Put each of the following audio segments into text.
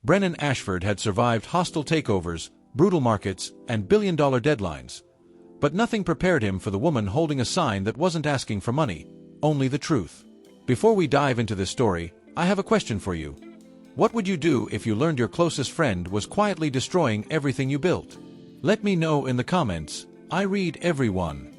Brennan Ashford had survived hostile takeovers, brutal markets, and billion-dollar deadlines. But nothing prepared him for the woman holding a sign that wasn't asking for money, only the truth. Before we dive into this story, I have a question for you. What would you do if you learned your closest friend was quietly destroying everything you built? Let me know in the comments. I read every one.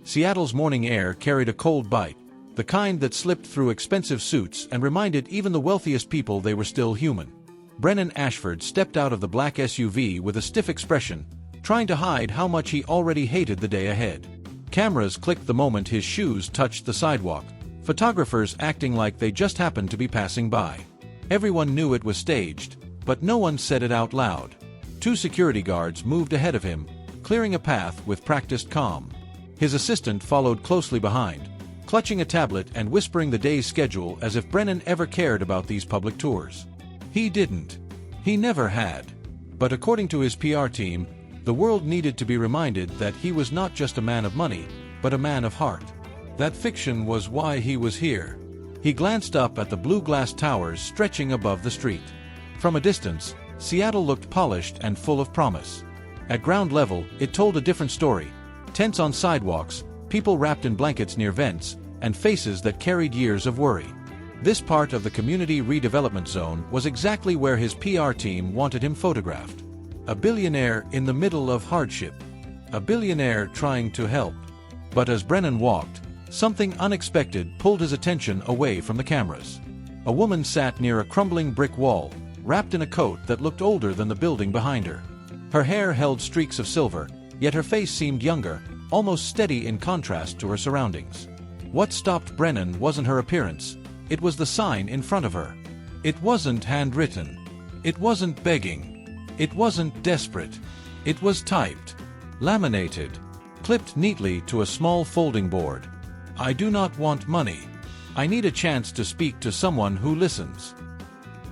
Seattle's morning air carried a cold bite, the kind that slipped through expensive suits and reminded even the wealthiest people they were still human. Brennan Ashford stepped out of the black SUV with a stiff expression, trying to hide how much he already hated the day ahead. Cameras clicked the moment his shoes touched the sidewalk, photographers acting like they just happened to be passing by. Everyone knew it was staged, but no one said it out loud. 2 security guards moved ahead of him, clearing a path with practiced calm. His assistant followed closely behind, clutching a tablet and whispering the day's schedule as if Brennan ever cared about these public tours. He didn't. He never had. But according to his PR team, the world needed to be reminded that he was not just a man of money, but a man of heart. That fiction was why he was here. He glanced up at the blue glass towers stretching above the street. From a distance, Seattle looked polished and full of promise. At ground level, it told a different story. Tents on sidewalks, people wrapped in blankets near vents, and faces that carried years of worry. This part of the community redevelopment zone was exactly where his PR team wanted him photographed. A billionaire in the middle of hardship. A billionaire trying to help. But as Brennan walked, something unexpected pulled his attention away from the cameras. A woman sat near a crumbling brick wall, wrapped in a coat that looked older than the building behind her. Her hair held streaks of silver, yet her face seemed younger, almost steady in contrast to her surroundings. What stopped Brennan wasn't her appearance. It was the sign in front of her. It wasn't handwritten. It wasn't begging. It wasn't desperate. It was typed, laminated, clipped neatly to a small folding board. I do not want money. I need a chance to speak to someone who listens.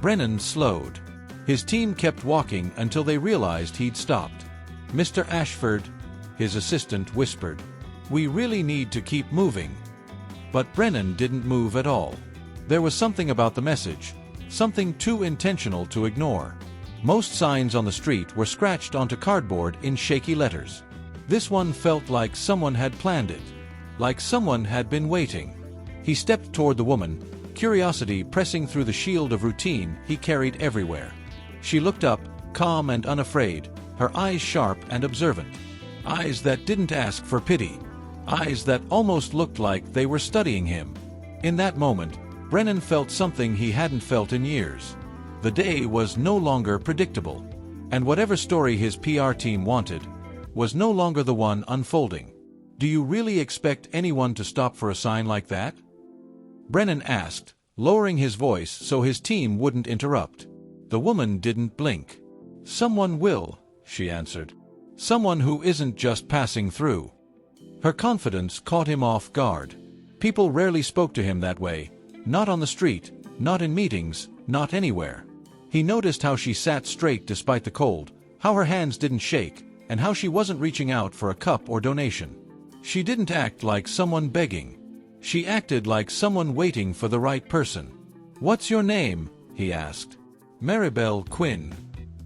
Brennan slowed. His team kept walking until they realized he'd stopped. Mr. Ashford, his assistant whispered, "We really need to keep moving." But Brennan didn't move at all. There was something about the message, something too intentional to ignore. Most signs on the street were scratched onto cardboard in shaky letters. This one felt like someone had planned it, like someone had been waiting. He stepped toward the woman, curiosity pressing through the shield of routine he carried everywhere. She looked up, calm and unafraid, her eyes sharp and observant. Eyes that didn't ask for pity. Eyes that almost looked like they were studying him. In that moment, Brennan felt something he hadn't felt in years. The day was no longer predictable. And whatever story his PR team wanted was no longer the one unfolding. Do you really expect anyone to stop for a sign like that? Brennan asked, lowering his voice so his team wouldn't interrupt. The woman didn't blink. Someone will, she answered. Someone who isn't just passing through. Her confidence caught him off guard. People rarely spoke to him that way. Not on the street, not in meetings, not anywhere. He noticed how she sat straight despite the cold, how her hands didn't shake, and how she wasn't reaching out for a cup or donation. She didn't act like someone begging. She acted like someone waiting for the right person. "What's your name?" he asked. "Maribel Quinn."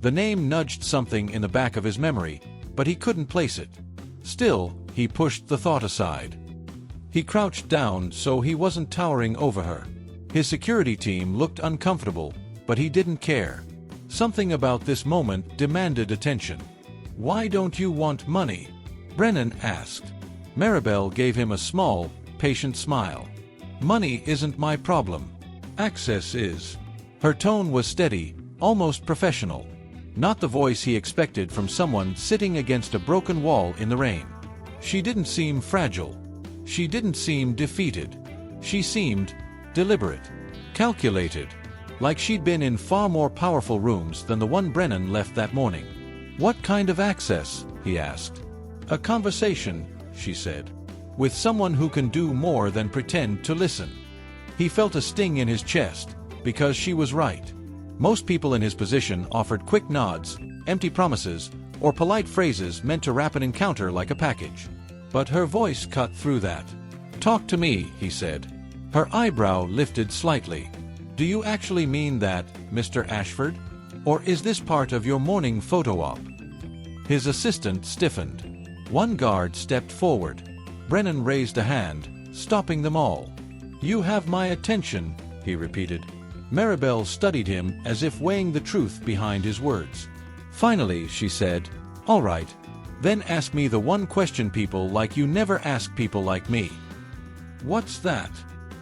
The name nudged something in the back of his memory, but he couldn't place it. Still, he pushed the thought aside. He crouched down so he wasn't towering over her. His security team looked uncomfortable, but he didn't care. Something about this moment demanded attention. "Why don't you want money?" Brennan asked. Maribel gave him a small, patient smile. "Money isn't my problem. Access is." Her tone was steady, almost professional. Not the voice he expected from someone sitting against a broken wall in the rain. She didn't seem fragile. She didn't seem defeated. She seemed deliberate, calculated, like she'd been in far more powerful rooms than the one Brennan left that morning. "What kind of access?" he asked. "A conversation," she said, "with someone who can do more than pretend to listen." He felt a sting in his chest, because she was right. Most people in his position offered quick nods, empty promises, or polite phrases meant to wrap an encounter like a package. But her voice cut through that. "Talk to me," he said. Her eyebrow lifted slightly. "Do you actually mean that, Mr. Ashford?" Or is this part of your morning photo op? His assistant stiffened. One guard stepped forward. Brennan raised a hand, stopping them all. You have my attention, he repeated. Maribel studied him as if weighing the truth behind his words. Finally, she said, all right. Then ask me the one question people like you never ask people like me. What's that?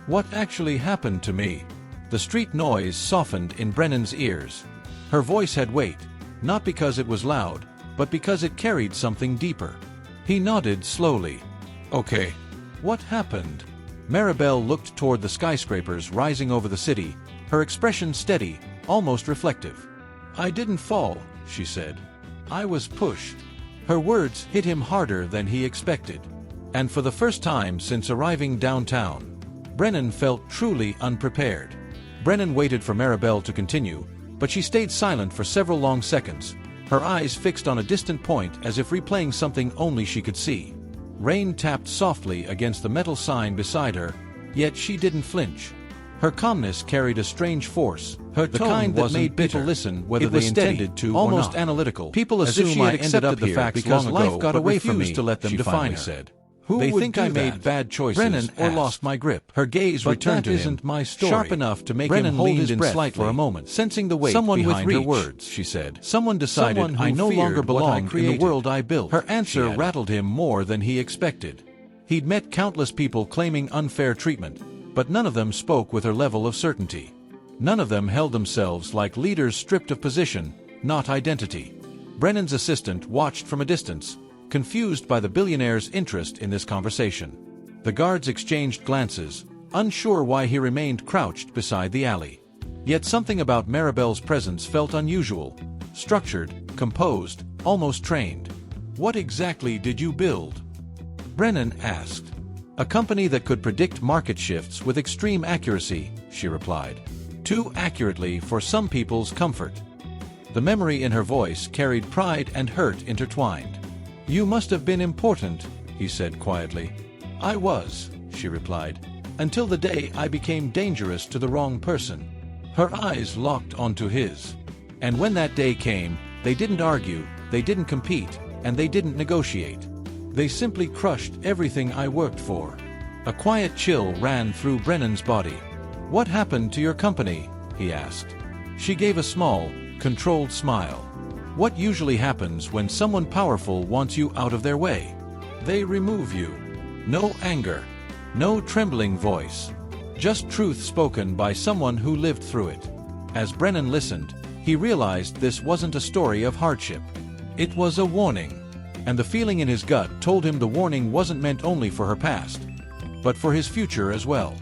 What actually happened to me? The street noise softened in Brennan's ears. Her voice had weight, not because it was loud, but because it carried something deeper. He nodded slowly. Okay. What happened? Maribel looked toward the skyscrapers rising over the city, her expression steady, almost reflective. I didn't fall, she said. I was pushed. Her words hit him harder than he expected. And for the first time since arriving downtown, Brennan felt truly unprepared. Brennan waited for Maribel to continue, but she stayed silent for several long seconds, her eyes fixed on a distant point as if replaying something only she could see. Rain tapped softly against the metal sign beside her, yet she didn't flinch. Her calmness carried a strange force, the kind that made people listen whether they intended to or not. Almost analytical. People assume I accepted the facts because life got away from me, to let them define her. Said. They think I made bad choices Brennan or lost my grip. Her gaze returned to him, isn't my story. Sharp enough to make Brennan him hold his breath slightly for a moment, sensing the weight behind her words. She said, "Someone decided I no longer belong in the world I built." Her answer rattled him more than he expected. He'd met countless people claiming unfair treatment, but none of them spoke with her level of certainty. None of them held themselves like leaders stripped of position, not identity. Brennan's assistant watched from a distance, confused by the billionaire's interest in this conversation. The guards exchanged glances, unsure why he remained crouched beside the alley. Yet something about Maribel's presence felt unusual, structured, composed, almost trained. What exactly did you build? Brennan asked. A company that could predict market shifts with extreme accuracy, she replied. Too accurately for some people's comfort. The memory in her voice carried pride and hurt intertwined. You must have been important, he said quietly. I was, she replied, until the day I became dangerous to the wrong person. Her eyes locked onto his. And when that day came, they didn't argue, they didn't compete, and they didn't negotiate. They simply crushed everything I worked for. A quiet chill ran through Brennan's body. What happened to your company? He asked. She gave a small, controlled smile. What usually happens when someone powerful wants you out of their way? They remove you. No anger. No trembling voice. Just truth spoken by someone who lived through it. As Brennan listened, he realized this wasn't a story of hardship. It was a warning. And the feeling in his gut told him the warning wasn't meant only for her past, but for his future as well.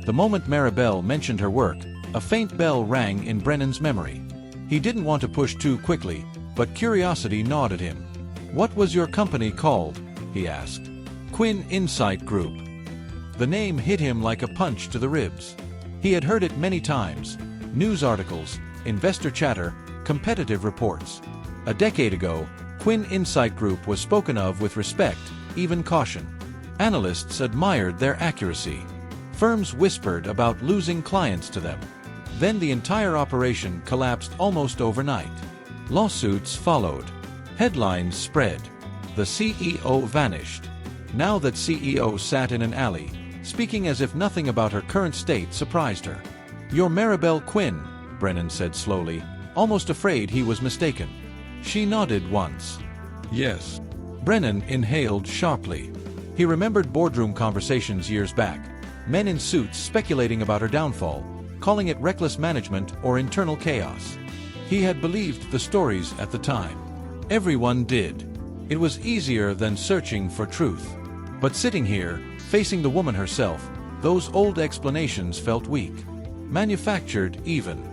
The moment Maribel mentioned her work, a faint bell rang in Brennan's memory. He didn't want to push too quickly, but curiosity gnawed at him. What was your company called? He asked. Quinn Insight Group. The name hit him like a punch to the ribs. He had heard it many times. News articles, investor chatter, competitive reports. A decade ago, Quinn Insight Group was spoken of with respect, even caution. Analysts admired their accuracy. Firms whispered about losing clients to them. Then the entire operation collapsed almost overnight. Lawsuits followed. Headlines spread. The CEO vanished. Now that CEO sat in an alley, speaking as if nothing about her current state surprised her. You're Maribel Quinn, Brennan said slowly, almost afraid he was mistaken. She nodded once. Yes. Brennan inhaled sharply. He remembered boardroom conversations years back, men in suits speculating about her downfall, calling it reckless management or internal chaos. He had believed the stories at the time. Everyone did. It was easier than searching for truth. But sitting here, facing the woman herself, those old explanations felt weak. Manufactured even.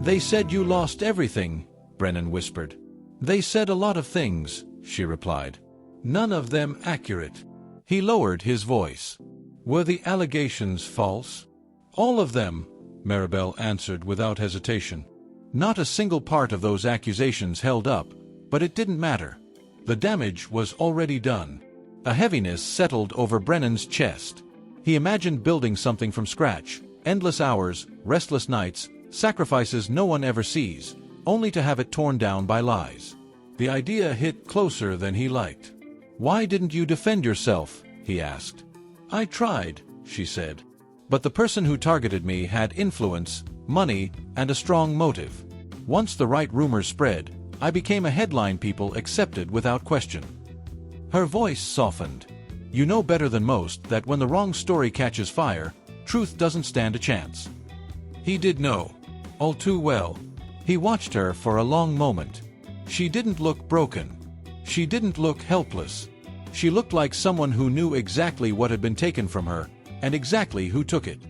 They said you lost everything, Brennan whispered. They said a lot of things, she replied. None of them accurate. He lowered his voice. Were the allegations false? All of them, Maribel answered without hesitation. Not a single part of those accusations held up, but it didn't matter. The damage was already done. A heaviness settled over Brennan's chest. He imagined building something from scratch, endless hours, restless nights, sacrifices no one ever sees, only to have it torn down by lies. The idea hit closer than he liked. "Why didn't you defend yourself?" he asked. "I tried," she said. "But the person who targeted me had influence, money, and a strong motive. Once the right rumors spread, I became a headline people accepted without question." Her voice softened. "You know better than most that when the wrong story catches fire, truth doesn't stand a chance." He did know. All too well. He watched her for a long moment. She didn't look broken. She didn't look helpless. She looked like someone who knew exactly what had been taken from her, and exactly who took it.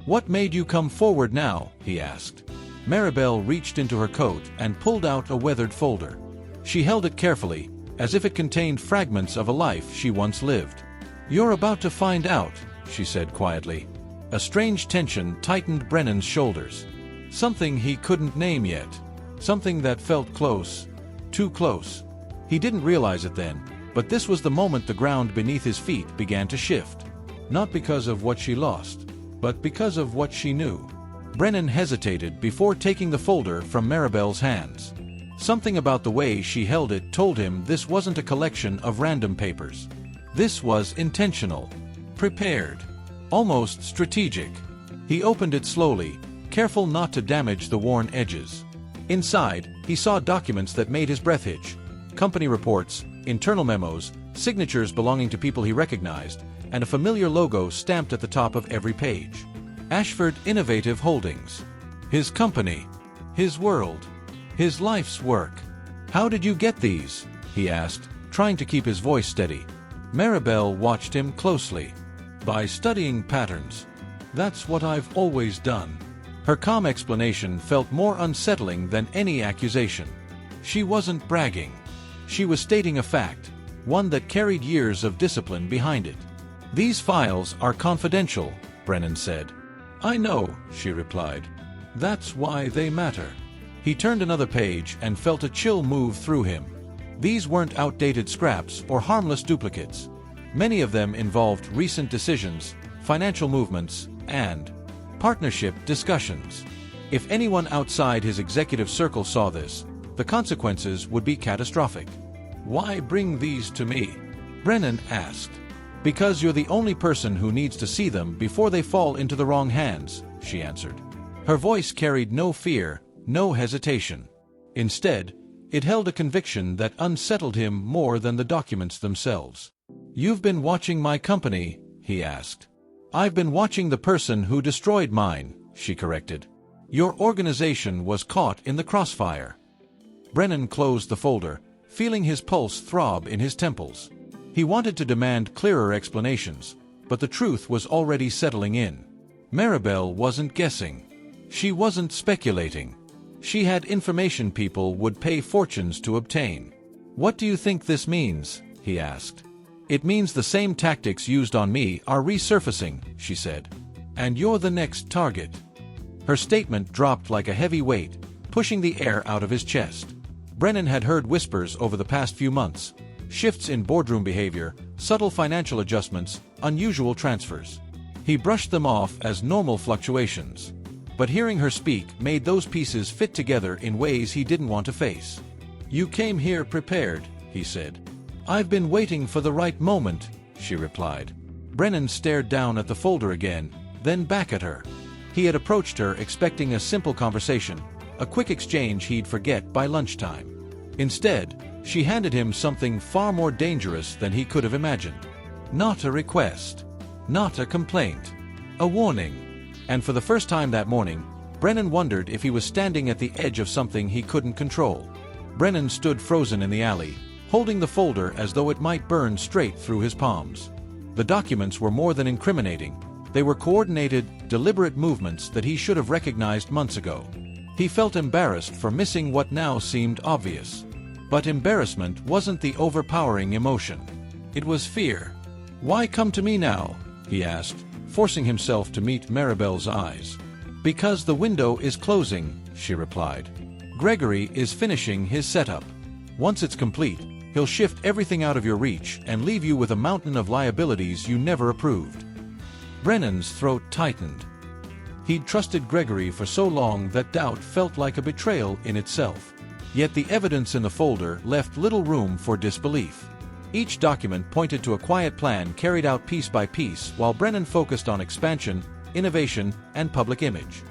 "What made you come forward now?" he asked. Maribel reached into her coat and pulled out a weathered folder. She held it carefully, as if it contained fragments of a life she once lived. "You're about to find out," she said quietly. A strange tension tightened Brennan's shoulders. Something he couldn't name yet. Something that felt close. Too close. He didn't realize it then, but this was the moment the ground beneath his feet began to shift. Not because of what she lost, but because of what she knew. Brennan hesitated before taking the folder from Maribel's hands. Something about the way she held it told him this wasn't a collection of random papers. This was intentional, prepared, almost strategic. He opened it slowly, careful not to damage the worn edges. Inside, he saw documents that made his breath hitch. Company reports, internal memos, signatures belonging to people he recognized, and a familiar logo stamped at the top of every page. Ashford Innovative Holdings. His company. His world. His life's work. "How did you get these?" he asked, trying to keep his voice steady. Maribel watched him closely. "By studying patterns. That's what I've always done." Her calm explanation felt more unsettling than any accusation. She wasn't bragging. She was stating a fact, one that carried years of discipline behind it. "These files are confidential," Brennan said. "I know," she replied. "That's why they matter." He turned another page and felt a chill move through him. These weren't outdated scraps or harmless duplicates. Many of them involved recent decisions, financial movements, and partnership discussions. If anyone outside his executive circle saw this, the consequences would be catastrophic. "Why bring these to me?" Brennan asked. "Because you're the only person who needs to see them before they fall into the wrong hands," she answered. Her voice carried no fear, no hesitation. Instead, it held a conviction that unsettled him more than the documents themselves. "You've been watching my company?" he asked. "I've been watching the person who destroyed mine," she corrected. "Your organization was caught in the crossfire." Brennan closed the folder, feeling his pulse throb in his temples. He wanted to demand clearer explanations, but the truth was already settling in. Maribel wasn't guessing. She wasn't speculating. She had information people would pay fortunes to obtain. "What do you think this means?" he asked. "It means the same tactics used on me are resurfacing," she said. "And you're the next target." Her statement dropped like a heavy weight, pushing the air out of his chest. Brennan had heard whispers over the past few months, shifts in boardroom behavior, subtle financial adjustments, unusual transfers. He brushed them off as normal fluctuations. But hearing her speak made those pieces fit together in ways he didn't want to face. "You came here prepared," he said. "I've been waiting for the right moment," she replied. Brennan stared down at the folder again, then back at her. He had approached her expecting a simple conversation, a quick exchange he'd forget by lunchtime. Instead, she handed him something far more dangerous than he could have imagined. Not a request. Not a complaint. A warning. And for the first time that morning, Brennan wondered if he was standing at the edge of something he couldn't control. Brennan stood frozen in the alley, holding the folder as though it might burn straight through his palms. The documents were more than incriminating. They were coordinated, deliberate movements that he should have recognized months ago. He felt embarrassed for missing what now seemed obvious. But embarrassment wasn't the overpowering emotion. It was fear. "Why come to me now?" he asked, forcing himself to meet Maribel's eyes. "Because the window is closing," she replied. "Gregory is finishing his setup. Once it's complete, he'll shift everything out of your reach and leave you with a mountain of liabilities you never approved." Brennan's throat tightened. He'd trusted Gregory for so long that doubt felt like a betrayal in itself. Yet the evidence in the folder left little room for disbelief. Each document pointed to a quiet plan carried out piece by piece while Brennan focused on expansion, innovation, and public image.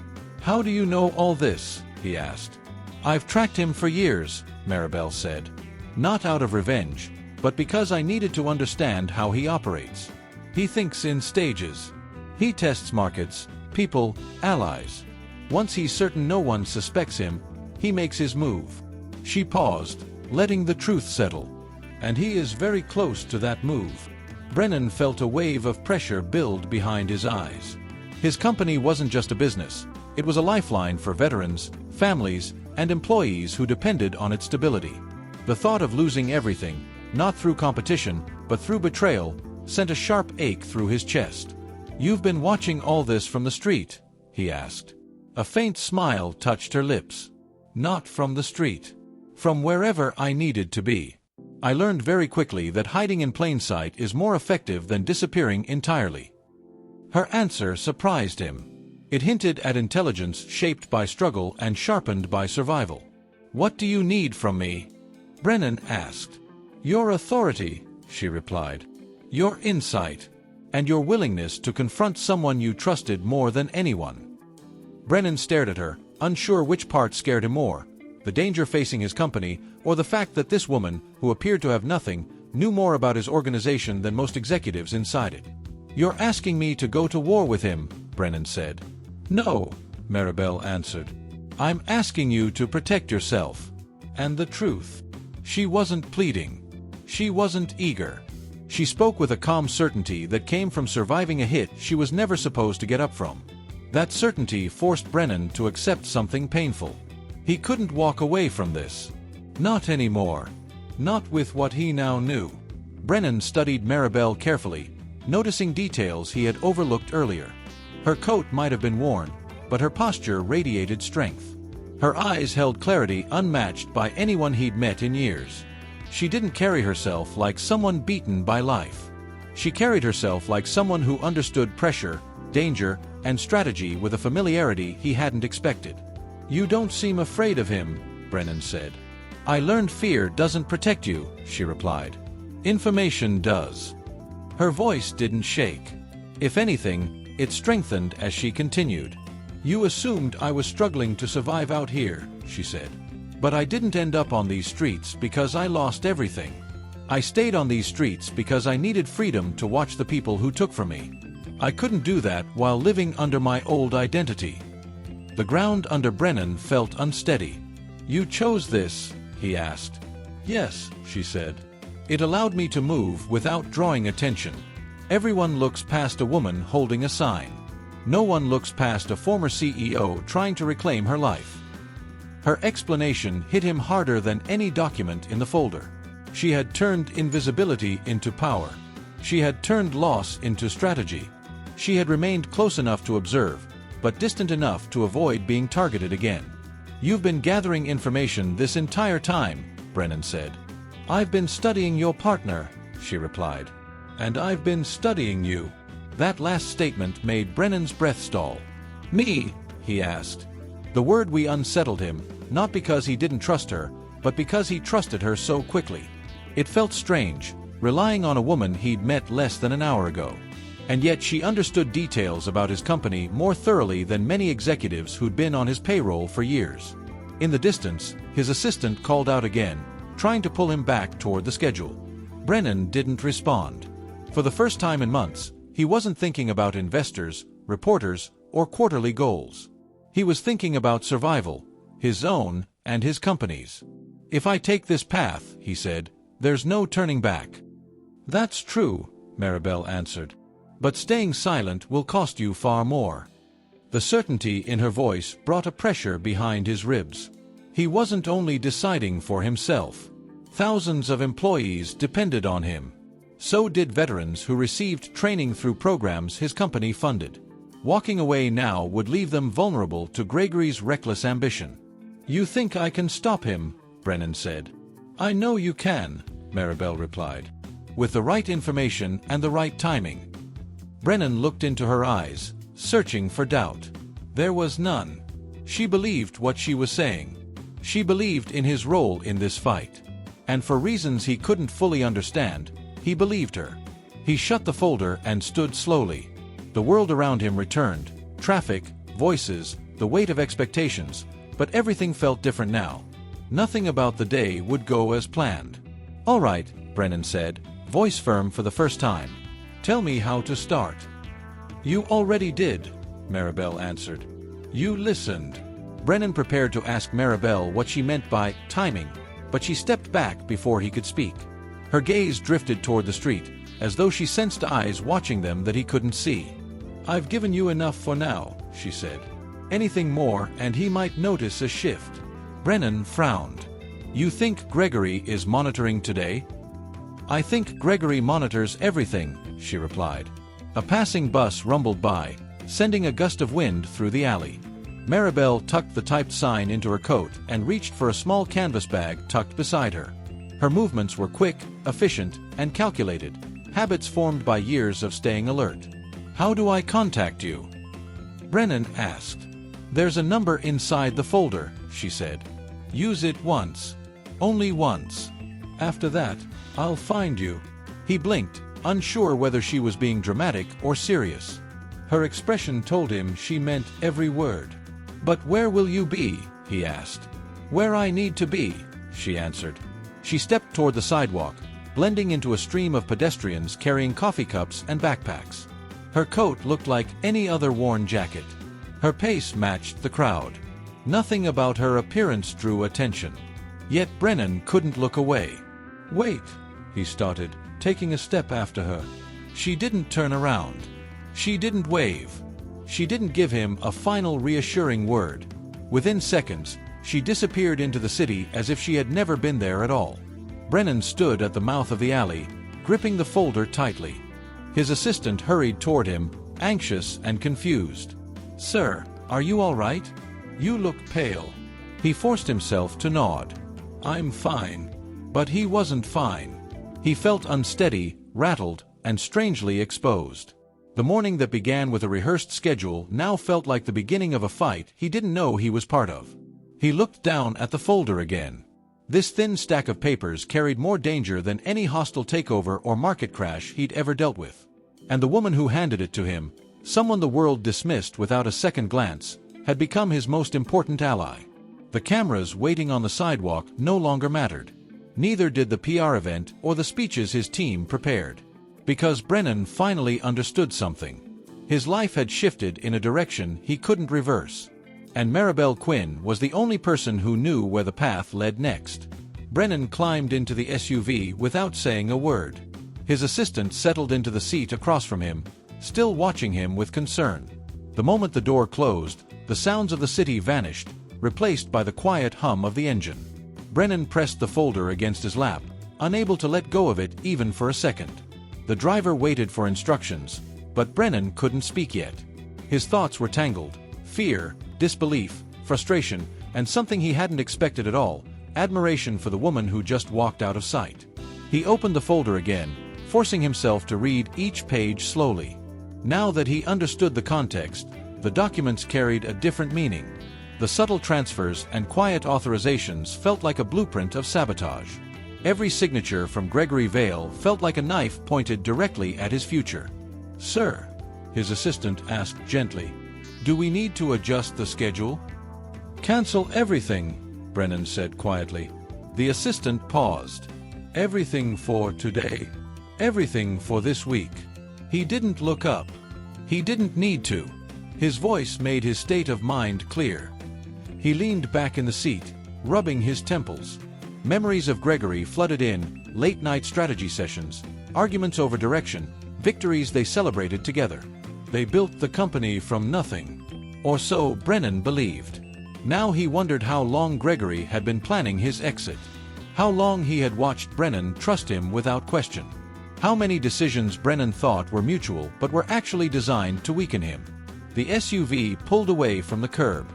"How do you know all this?" he asked. "I've tracked him for years," Maribel said. "Not out of revenge, but because I needed to understand how he operates. He thinks in stages. He tests markets, people, allies. Once he's certain no one suspects him, he makes his move." She paused, letting the truth settle. "And he is very close to that move." Brennan felt a wave of pressure build behind his eyes. His company wasn't just a business, it was a lifeline for veterans, families, and employees who depended on its stability. The thought of losing everything, not through competition, but through betrayal, sent a sharp ache through his chest. "You've been watching all this from the street?" he asked. A faint smile touched her lips. "Not from the street. From wherever I needed to be. I learned very quickly that hiding in plain sight is more effective than disappearing entirely." Her answer surprised him. It hinted at intelligence shaped by struggle and sharpened by survival. "What do you need from me?" Brennan asked. "Your authority," she replied. "Your insight. And your willingness to confront someone you trusted more than anyone." Brennan stared at her, unsure which part scared him more, the danger facing his company, or the fact that this woman, who appeared to have nothing, knew more about his organization than most executives inside it. "You're asking me to go to war with him," Brennan said. "No," Maribel answered. "I'm asking you to protect yourself. And the truth." She wasn't pleading. She wasn't eager. She spoke with a calm certainty that came from surviving a hit she was never supposed to get up from. That certainty forced Brennan to accept something painful. He couldn't walk away from this. Not anymore. Not with what he now knew. Brennan studied Maribel carefully, noticing details he had overlooked earlier. Her coat might have been worn, but her posture radiated strength. Her eyes held clarity unmatched by anyone he'd met in years. She didn't carry herself like someone beaten by life. She carried herself like someone who understood pressure, danger, and strategy with a familiarity he hadn't expected. "You don't seem afraid of him," Brennan said. "I learned fear doesn't protect you," she replied. "Information does." Her voice didn't shake. If anything, it strengthened as she continued. "You assumed I was struggling to survive out here," she said. "But I didn't end up on these streets because I lost everything. I stayed on these streets because I needed freedom to watch the people who took from me. I couldn't do that while living under my old identity." The ground under Brennan felt unsteady. "You chose this?" he asked. "Yes," she said. "It allowed me to move without drawing attention. Everyone looks past a woman holding a sign. No one looks past a former CEO trying to reclaim her life." Her explanation hit him harder than any document in the folder. She had turned invisibility into power. She had turned loss into strategy. She had remained close enough to observe, but distant enough to avoid being targeted again. "You've been gathering information this entire time," Brennan said. "I've been studying your partner," she replied. "And I've been studying you." That last statement made Brennan's breath stall. "Me?" he asked. The word "we" unsettled him, not because he didn't trust her, but because he trusted her so quickly. It felt strange, relying on a woman he'd met less than an hour ago. And yet she understood details about his company more thoroughly than many executives who'd been on his payroll for years. In the distance, his assistant called out again, trying to pull him back toward the schedule. Brennan didn't respond. For the first time in months, he wasn't thinking about investors, reporters, or quarterly goals. He was thinking about survival, his own and his company's. "If I take this path," he said, "there's no turning back." "That's true," Maribel answered. "But staying silent will cost you far more." The certainty in her voice brought a pressure behind his ribs. He wasn't only deciding for himself. Thousands of employees depended on him. So did veterans who received training through programs his company funded. Walking away now would leave them vulnerable to Gregory's reckless ambition. "You think I can stop him?" Brennan said. "I know you can," Maribel replied. "With the right information and the right timing." Brennan looked into her eyes, searching for doubt. There was none. She believed what she was saying. She believed in his role in this fight. And for reasons he couldn't fully understand, he believed her. He shut the folder and stood slowly. The world around him returned. Traffic, voices, the weight of expectations, but everything felt different now. Nothing about the day would go as planned. "All right," Brennan said, voice firm for the first time. "Tell me how to start." "You already did," Maribel answered. "You listened." Brennan prepared to ask Maribel what she meant by timing, but she stepped back before he could speak. Her gaze drifted toward the street, as though she sensed eyes watching them that he couldn't see. "I've given you enough for now," she said. "Anything more and he might notice a shift." Brennan frowned. "You think Gregory is monitoring today?" "I think Gregory monitors everything," she replied. A passing bus rumbled by, sending a gust of wind through the alley. Maribel tucked the typed sign into her coat and reached for a small canvas bag tucked beside her. Her movements were quick, efficient, and calculated, habits formed by years of staying alert. "How do I contact you?" Brennan asked. "There's a number inside the folder," she said. "Use it once. Only once. After that, I'll find you." He blinked, unsure whether she was being dramatic or serious. Her expression told him she meant every word. "But where will you be?" he asked. "Where I need to be," she answered. She stepped toward the sidewalk, blending into a stream of pedestrians carrying coffee cups and backpacks. Her coat looked like any other worn jacket. Her pace matched the crowd. Nothing about her appearance drew attention. Yet Brennan couldn't look away. "Wait," he started, taking a step after her. She didn't turn around. She didn't wave. She didn't give him a final reassuring word. Within seconds, she disappeared into the city as if she had never been there at all. Brennan stood at the mouth of the alley, gripping the folder tightly. His assistant hurried toward him, anxious and confused. "Sir, are you all right? You look pale." He forced himself to nod. "I'm fine." But he wasn't fine. He felt unsteady, rattled, and strangely exposed. The morning that began with a rehearsed schedule now felt like the beginning of a fight he didn't know he was part of. He looked down at the folder again. This thin stack of papers carried more danger than any hostile takeover or market crash he'd ever dealt with. And the woman who handed it to him, someone the world dismissed without a second glance, had become his most important ally. The cameras waiting on the sidewalk no longer mattered. Neither did the PR event or the speeches his team prepared. Because Brennan finally understood something. His life had shifted in a direction he couldn't reverse. And Maribel Quinn was the only person who knew where the path led next. Brennan climbed into the SUV without saying a word. His assistant settled into the seat across from him, still watching him with concern. The moment the door closed, the sounds of the city vanished, replaced by the quiet hum of the engine. Brennan pressed the folder against his lap, unable to let go of it even for a second. The driver waited for instructions, but Brennan couldn't speak yet. His thoughts were tangled. Fear, disbelief, frustration, and something he hadn't expected at all, admiration for the woman who just walked out of sight. He opened the folder again, forcing himself to read each page slowly. Now that he understood the context, the documents carried a different meaning. The subtle transfers and quiet authorizations felt like a blueprint of sabotage. Every signature from Gregory Vale felt like a knife pointed directly at his future. "Sir," his assistant asked gently, "do we need to adjust the schedule?" "Cancel everything," Brennan said quietly. The assistant paused. "Everything for today. Everything for this week." He didn't look up. He didn't need to. His voice made his state of mind clear. He leaned back in the seat, rubbing his temples. Memories of Gregory flooded in, late-night strategy sessions, arguments over direction, victories they celebrated together. They built the company from nothing. Or so Brennan believed. Now he wondered how long Gregory had been planning his exit. How long he had watched Brennan trust him without question. How many decisions Brennan thought were mutual but were actually designed to weaken him. The SUV pulled away from the curb.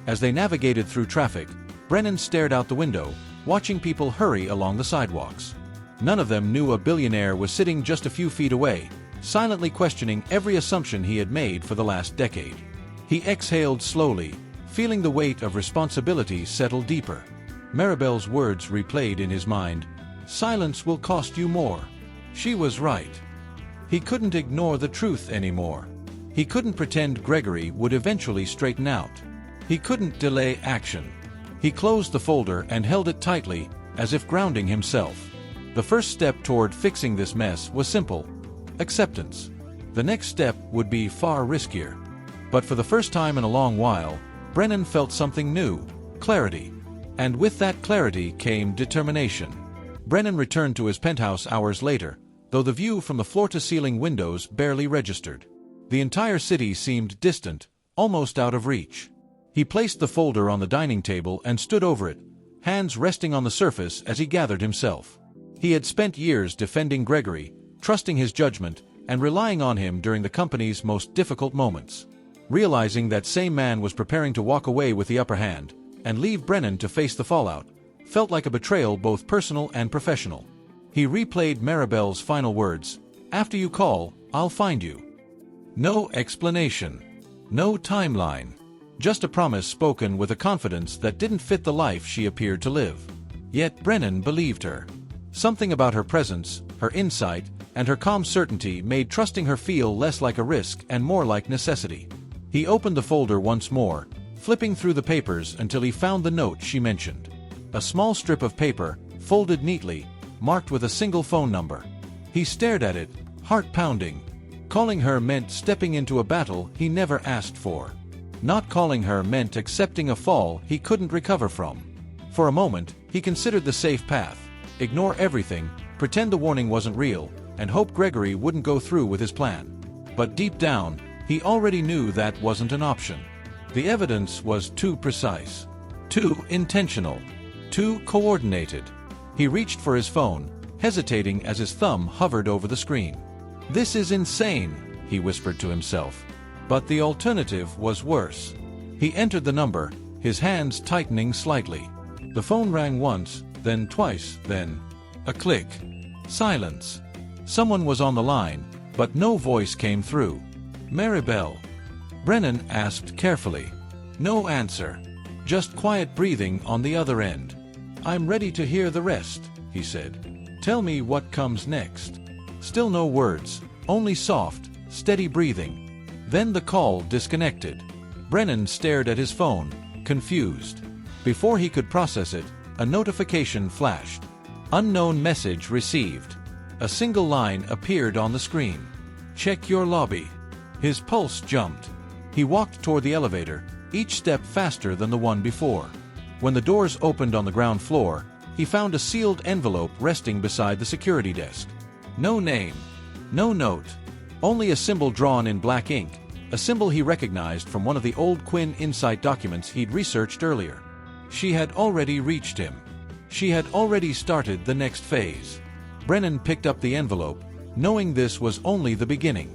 As they navigated through traffic, Brennan stared out the window, watching people hurry along the sidewalks. None of them knew a billionaire was sitting just a few feet away, silently questioning every assumption he had made for the last decade. He exhaled slowly, feeling the weight of responsibility settle deeper. Maribel's words replayed in his mind. Silence will cost you more. She was right. He couldn't ignore the truth anymore. He couldn't pretend Gregory would eventually straighten out. He couldn't delay action. He closed the folder and held it tightly, as if grounding himself. The first step toward fixing this mess was simple: acceptance. The next step would be far riskier. But for the first time in a long while, Brennan felt something new: clarity. And with that clarity came determination. Brennan returned to his penthouse hours later, though the view from the floor-to-ceiling windows barely registered. The entire city seemed distant, almost out of reach. He placed the folder on the dining table and stood over it, hands resting on the surface as he gathered himself. He had spent years defending Gregory, trusting his judgment, and relying on him during the company's most difficult moments. Realizing that same man was preparing to walk away with the upper hand and leave Brennan to face the fallout felt like a betrayal, both personal and professional. He replayed Maribel's final words: "After you call, I'll find you." No explanation. No timeline. Just a promise spoken with a confidence that didn't fit the life she appeared to live. Yet Brennan believed her. Something about her presence, her insight, and her calm certainty made trusting her feel less like a risk and more like necessity. He opened the folder once more, flipping through the papers until he found the note she mentioned. A small strip of paper, folded neatly, marked with a single phone number. He stared at it, heart pounding. Calling her meant stepping into a battle he never asked for. Not calling her meant accepting a fall he couldn't recover from. For a moment, he considered the safe path: ignore everything, pretend the warning wasn't real, and hope Gregory wouldn't go through with his plan. But deep down, he already knew that wasn't an option. The evidence was too precise, too intentional, too coordinated. He reached for his phone, hesitating as his thumb hovered over the screen. "This is insane," he whispered to himself. But the alternative was worse. He entered the number, his hands tightening slightly. The phone rang once, then twice, then a click. Silence. Someone was on the line, but no voice came through. "Maribel?" Brennan asked carefully. No answer. Just quiet breathing on the other end. "I'm ready to hear the rest," he said. "Tell me what comes next." Still no words, only soft, steady breathing. Then the call disconnected. Brennan stared at his phone, confused. Before he could process it, a notification flashed. "Unknown message received." A single line appeared on the screen. "Check your lobby." His pulse jumped. He walked toward the elevator, each step faster than the one before. When the doors opened on the ground floor, he found a sealed envelope resting beside the security desk. No name, no note, only a symbol drawn in black ink, a symbol he recognized from one of the old Quinn Insight documents he'd researched earlier. She had already reached him. She had already started the next phase. Brennan picked up the envelope, knowing this was only the beginning.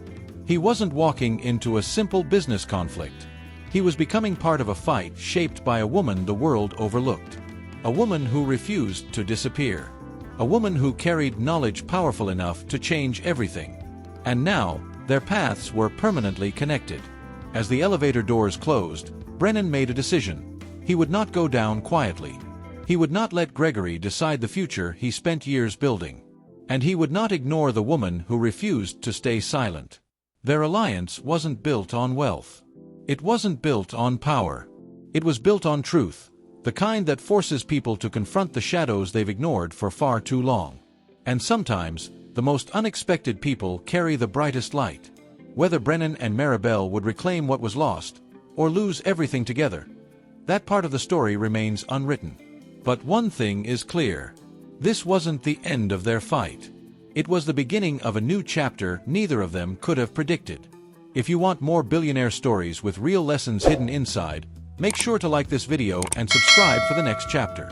He wasn't walking into a simple business conflict. He was becoming part of a fight shaped by a woman the world overlooked. A woman who refused to disappear. A woman who carried knowledge powerful enough to change everything. And now, their paths were permanently connected. As the elevator doors closed, Brennan made a decision. He would not go down quietly. He would not let Gregory decide the future he spent years building. And he would not ignore the woman who refused to stay silent. Their alliance wasn't built on wealth. It wasn't built on power. It was built on truth, the kind that forces people to confront the shadows they've ignored for far too long. And sometimes, the most unexpected people carry the brightest light. Whether Brennan and Maribel would reclaim what was lost, or lose everything together, that part of the story remains unwritten. But one thing is clear. This wasn't the end of their fight. It was the beginning of a new chapter neither of them could have predicted. If you want more billionaire stories with real lessons hidden inside, make sure to like this video and subscribe for the next chapter.